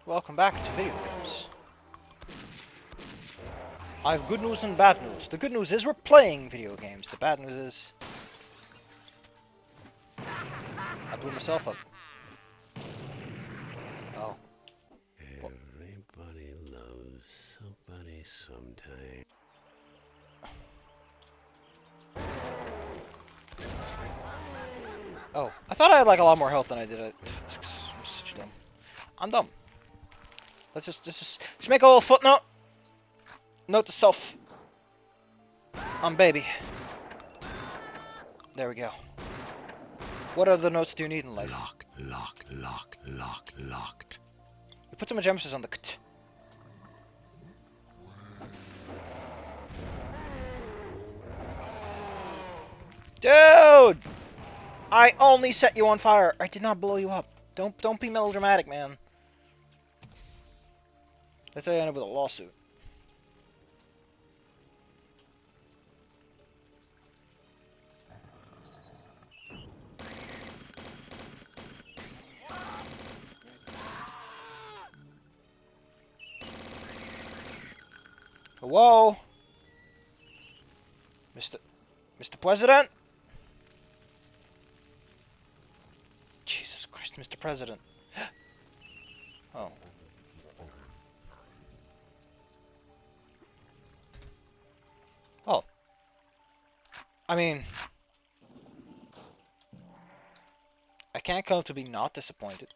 Welcome back to video games. I have good news and bad news. The good news is we're playing video games. The bad news is I blew myself up. Oh. Everybody loves somebody sometime. Oh. I thought I had like a lot more health than I did. I'm such dumb. I'm dumb. Let's just make a little footnote. Note to self. I'm baby. There we go. What other notes do you need in life? Locked. You put so much emphasis on the kt. Dude! I only set you on fire. I did not blow you up. Don't be melodramatic, man. Let's say I end up with a lawsuit. Whoa! Mr. President? Jesus Christ, Mr. President. Oh. Oh. I mean, I can't come to be not disappointed.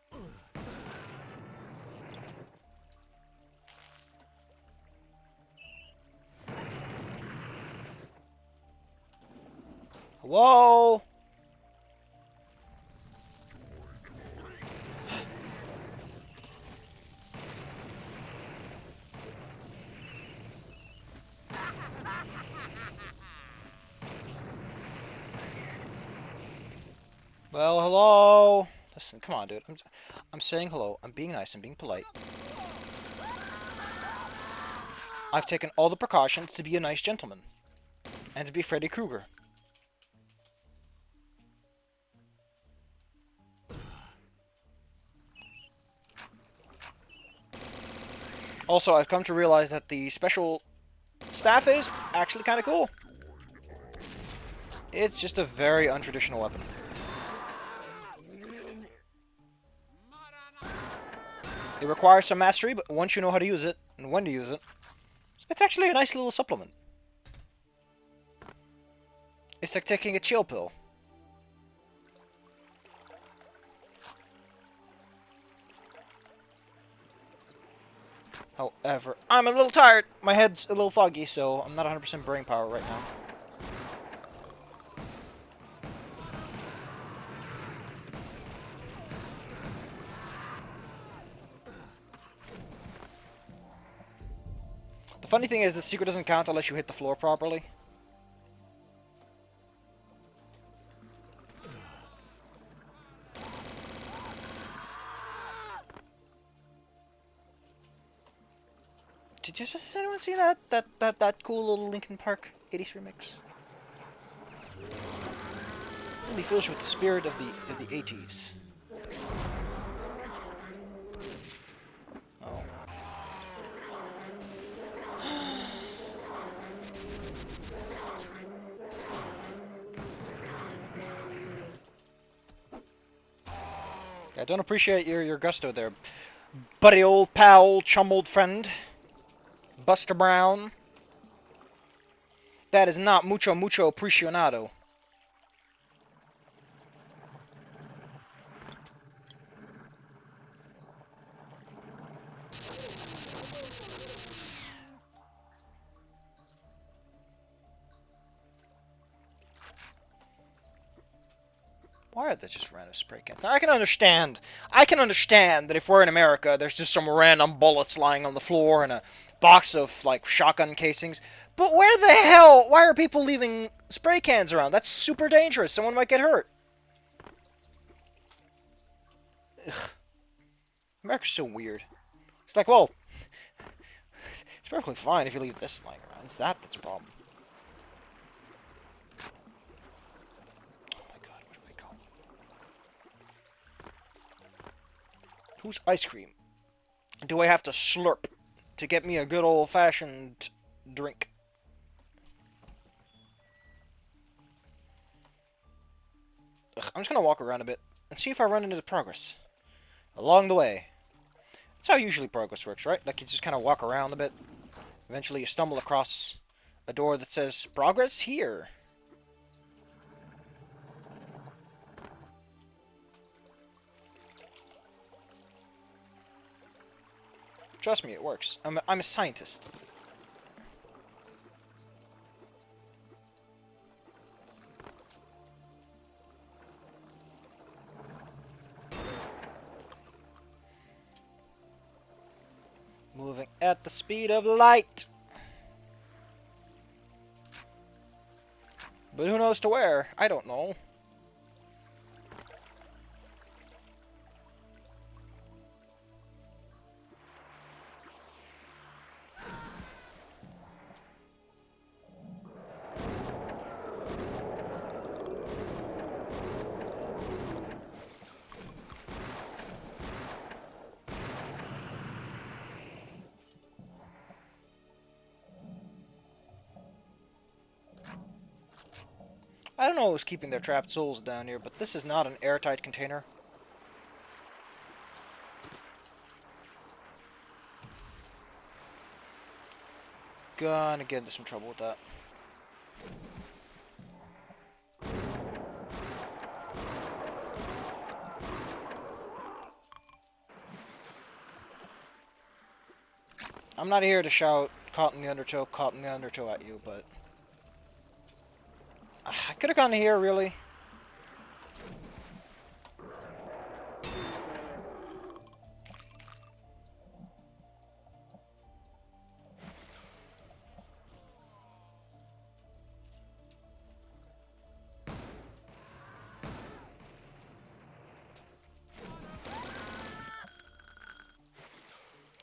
Whoa! Well, hello. Listen, come on, dude. I'm saying hello. I'm being nice. I'm being polite. I've taken all the precautions to be a nice gentleman. And to be Freddy Krueger. Also, I've come to realize that the special staff is actually kind of cool. It's just a very untraditional weapon. It requires some mastery, but once you know how to use it, and when to use it, it's actually a nice little supplement. It's like taking a chill pill. However, I'm a little tired. My head's a little foggy, so I'm not 100% brain power right now. The funny thing is, the secret doesn't count unless you hit the floor properly. Does anyone see that cool little Linkin Park 80s remix? Really fills with the spirit of the 80s. Oh. I don't appreciate your gusto there, buddy, old pal, chum, old friend. Buster Brown. That is not mucho aprisionado. Why are there just random spray cans? Now, I can understand that if we're in America, there's just some random bullets lying on the floor and a box of, like, shotgun casings. But why are people leaving spray cans around? That's super dangerous. Someone might get hurt. Ugh. America's so weird. It's like, well, it's perfectly fine if you leave this lying around. It's that's a problem. Who's ice cream? do I have to slurp to get me a good old-fashioned drink? Ugh, I'm just gonna walk around a bit and see if I run into progress along the way. That's how usually progress works, right? Like, you just kind of walk around a bit. Eventually you stumble across a door that says, "Progress here." Trust me, it works. I'm a scientist. Moving at the speed of light. But who knows to where? I don't know. I don't know who's keeping their trapped souls down here, but this is not an airtight container. Gonna get into some trouble with that. I'm not here to shout, caught in the undertow at you, but... I could have gone here, really.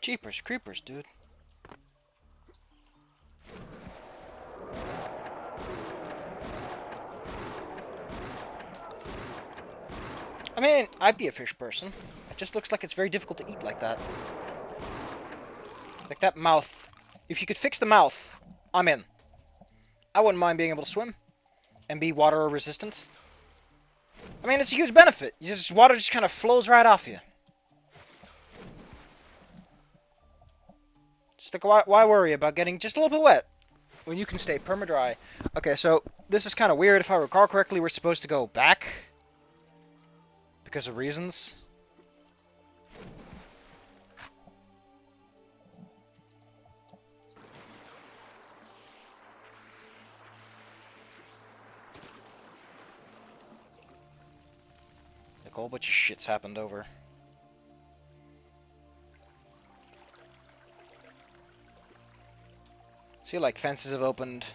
Jeepers creepers, dude. I mean, I'd be a fish person. It just looks like it's very difficult to eat like that. Like that mouth. If you could fix the mouth, I'm in. I wouldn't mind being able to swim and be water resistant. I mean, it's a huge benefit. Water just kind of flows right off you. Just like, why worry about getting just a little bit wet when you can stay perma-dry? Okay, so this is kind of weird. If I recall correctly, we're supposed to go back because of reasons. Like a whole bunch of shit's happened over. See, like, fences have opened.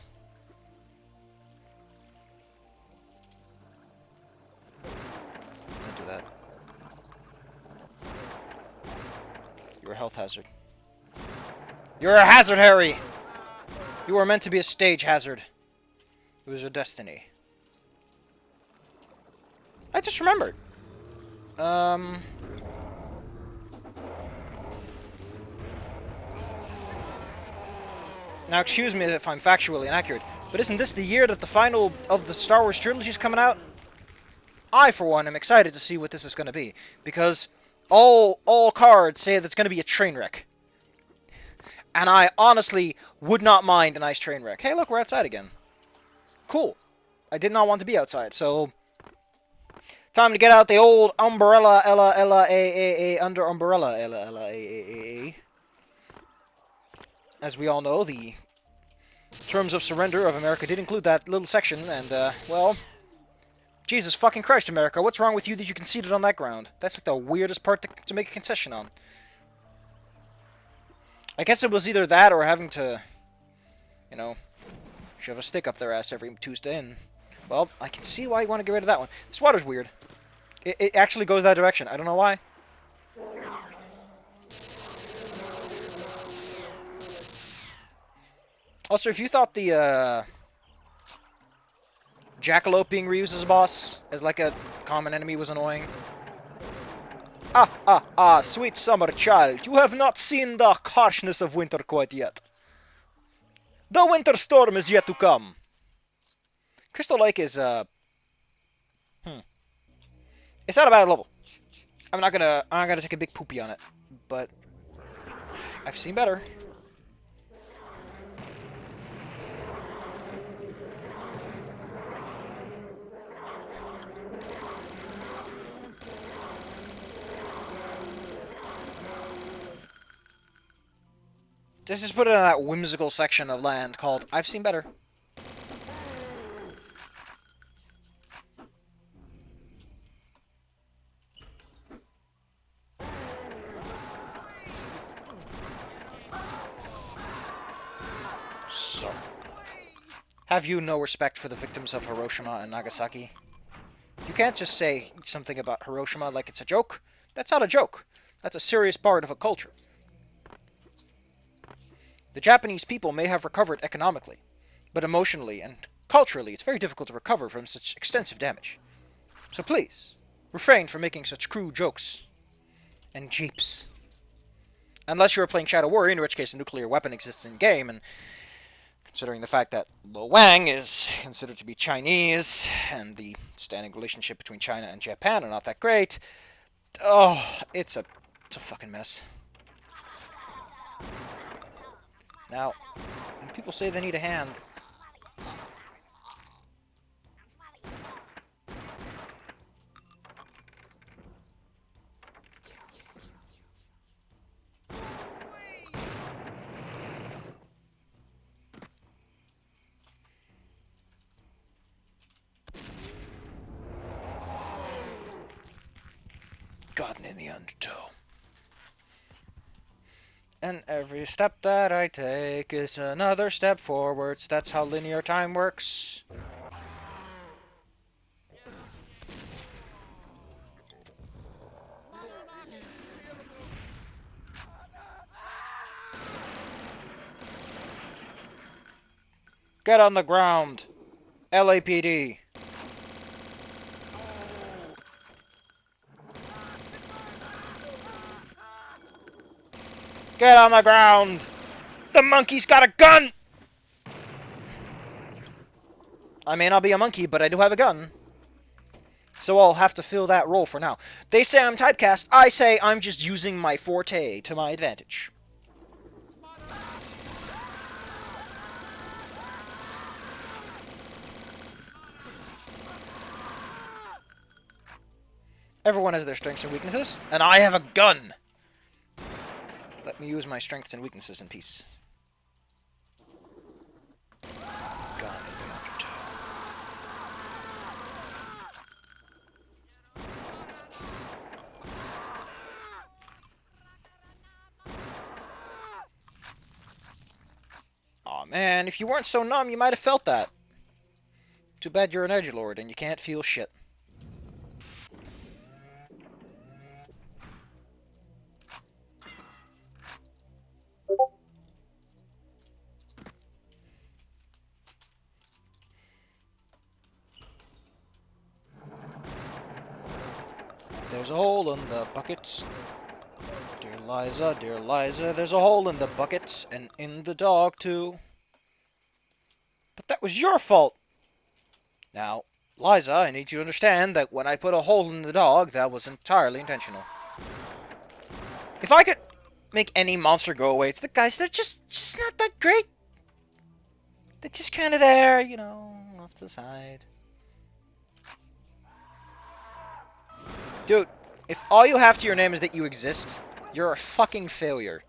Don't do that. You're a health hazard. You're a hazard, Harry! You were meant to be a stage hazard. It was your destiny. I just remembered. Now, excuse me if I'm factually inaccurate, but isn't this the year that the final of the Star Wars trilogy is coming out? I, for one, am excited to see what this is going to be, because all cards say that it's going to be a train wreck. And I honestly would not mind a nice train wreck. Hey, look, we're outside again. Cool. I did not want to be outside, so... Time to get out the old umbrella, under umbrella, As we all know, the terms of surrender of America did include that little section, and, well... Jesus fucking Christ, America, what's wrong with you that you conceded on that ground? That's like the weirdest part to make a concession on. I guess it was either that or having to, you know, shove a stick up their ass every Tuesday, and, well, I can see why you want to get rid of that one. This water's weird. It actually goes that direction. I don't know why. Also, if you thought the, Jackalope being reused as a boss, as like a common enemy, was annoying, Ah, ah, ah, sweet summer child, you have not seen the harshness of winter quite yet. The winter storm is yet to come. Crystal Lake is, it's not a bad level. I'm not gonna take a big poopy on it, but I've seen better. This is put in that whimsical section of land called I've Seen Better. So, have you no respect for the victims of Hiroshima and Nagasaki? You can't just say something about Hiroshima like it's a joke. That's not a joke. That's a serious part of a culture. The Japanese people may have recovered economically, but emotionally and culturally it's very difficult to recover from such extensive damage. So please, refrain from making such crude jokes and jeeps. Unless you are playing Shadow Warrior, in which case a nuclear weapon exists in-game, and considering the fact that Lo Wang is considered to be Chinese, and the standing relationship between China and Japan are not that great, oh, it's a fucking mess. Now, when people say they need a hand, gotten in the undertow. And every step that I take is another step forwards. That's how linear time works. Get on the ground. LAPD. Get on the ground! The monkey's got a gun! I may not be a monkey, but I do have a gun. So I'll have to fill that role for now. They say I'm typecast. I say I'm just using my forte to my advantage. Everyone has their strengths and weaknesses, and I have a gun! Let me use my strengths and weaknesses in peace. Gun in the undertow. Aw, man, if you weren't so numb, you might have felt that. Too bad you're an edgelord and you can't feel shit. There's a hole in the bucket. Dear Liza, there's a hole in the bucket, and in the dog, too. But that was your fault! Now, Liza, I need you to understand that when I put a hole in the dog, that was entirely intentional. If I could make any monster go away, it's the guys that are just not that great. They're just kind of there, you know, off to the side. Dude, if all you have to your name is that you exist, you're a fucking failure.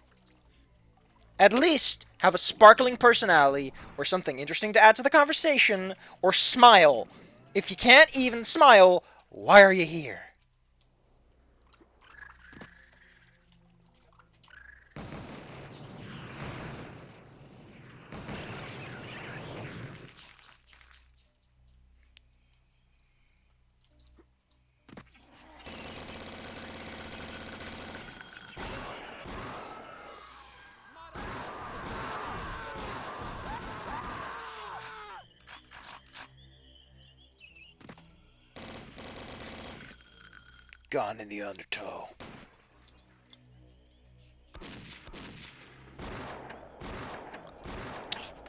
At least have a sparkling personality or something interesting to add to the conversation, or smile. If you can't even smile, why are you here? Gone in the undertow.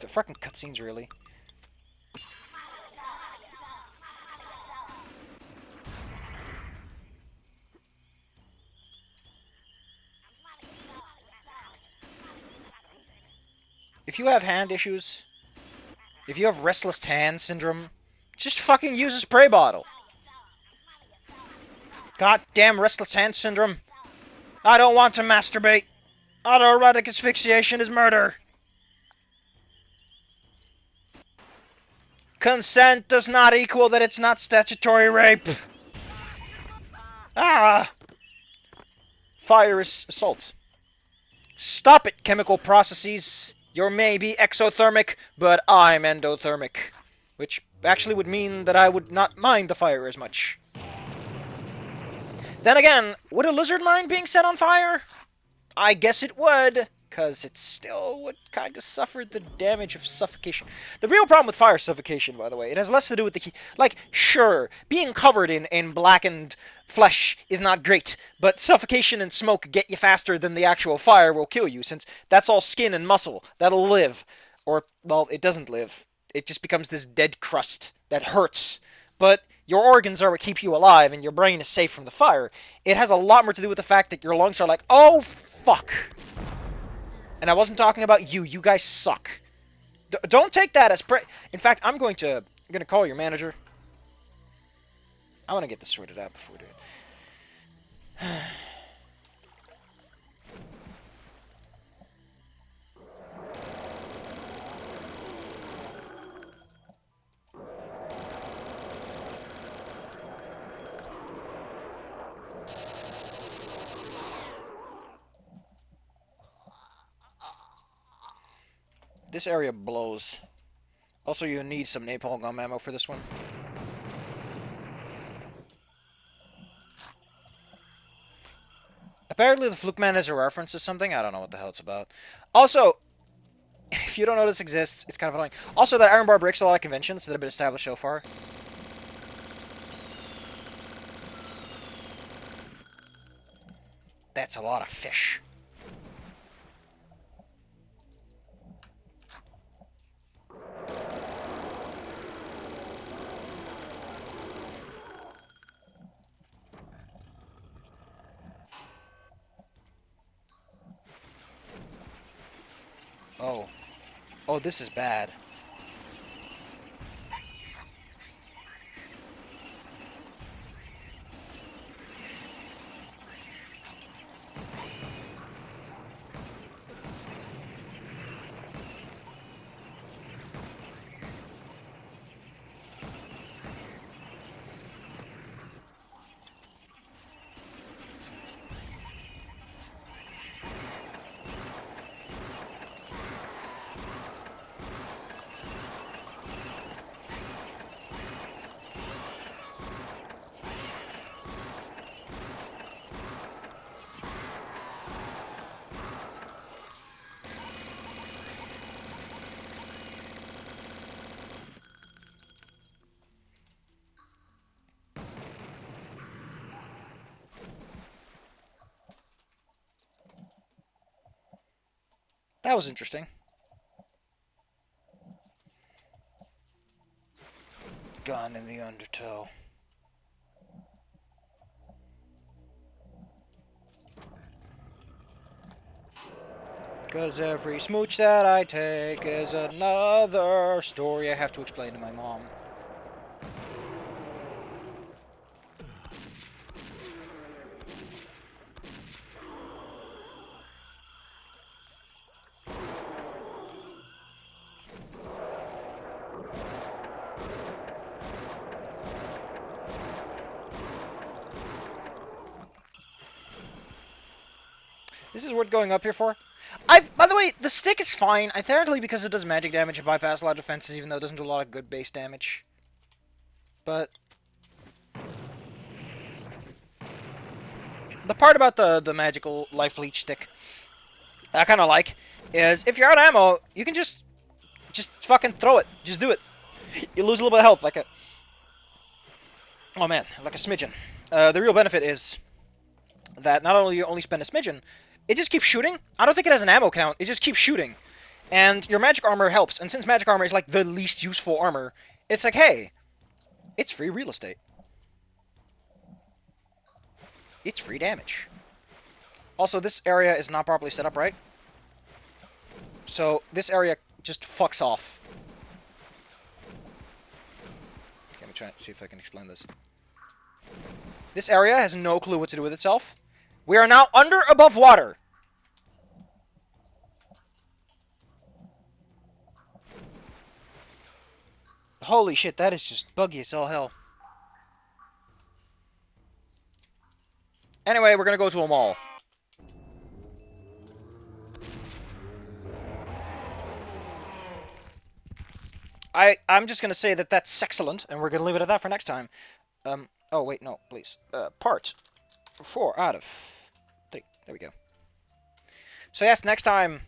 The fucking cutscenes, really. If you have hand issues, if you have restless hand syndrome, just fucking use a spray bottle. Goddamn restless hand syndrome. I don't want to masturbate. Autoerotic asphyxiation is murder. Consent does not equal that it's not statutory rape. Ah! Fire is assault. Stop it, chemical processes. You may be exothermic, but I'm endothermic. Which actually would mean that I would not mind the fire as much. Then again, would a lizard mind being set on fire? I guess it would, because it still would kind of suffer the damage of suffocation. The real problem with fire suffocation, by the way, it has less to do with the heat. Like, sure, being covered in blackened flesh is not great, but suffocation and smoke get you faster than the actual fire will kill you, since that's all skin and muscle. That'll live. Or, well, it doesn't live. It just becomes this dead crust that hurts. But your organs are what keep you alive, and your brain is safe from the fire. It has a lot more to do with the fact that your lungs are like, oh, fuck. And I wasn't talking about you. You guys suck. Don't take that as In fact, I'm going to call your manager. I want to get this sorted out before we do it. This area blows. Also, you need some napalm gum ammo for this one. Apparently the Fluke Man is a reference to something. I don't know what the hell it's about. Also, if you don't know this exists, it's kind of annoying. Also, that Iron Bar breaks a lot of conventions that have been established so far. That's a lot of fish. Oh. Oh, this is bad. That was interesting. Gun in the undertow. Cause every smooch that I take is another story I have to explain to my mom. This is worth going up here for. By the way, the stick is fine. Apparently because it does magic damage and bypass a lot of defenses, even though it doesn't do a lot of good base damage. But the part about the magical life leech stick I kind of like is if you're out of ammo, you can just fucking throw it. Just do it. You lose a little bit of health, like a... Oh man, like a smidgen. The real benefit is that not only you only spend a smidgen, it just keeps shooting. I don't think it has an ammo count. It just keeps shooting. And your magic armor helps. And since magic armor is like the least useful armor, it's like, hey, it's free real estate. It's free damage. Also, this area is not properly set up, right? So this area just fucks off. Okay, let me try to see if I can explain this. This area has no clue what to do with itself. We are now above water. Holy shit, that is just buggy as all hell. Anyway, we're gonna go to a mall. I'm just gonna say that that's excellent, and we're gonna leave it at that for next time. Oh wait, no, please. Part 4 out of 3. There we go. So yes, next time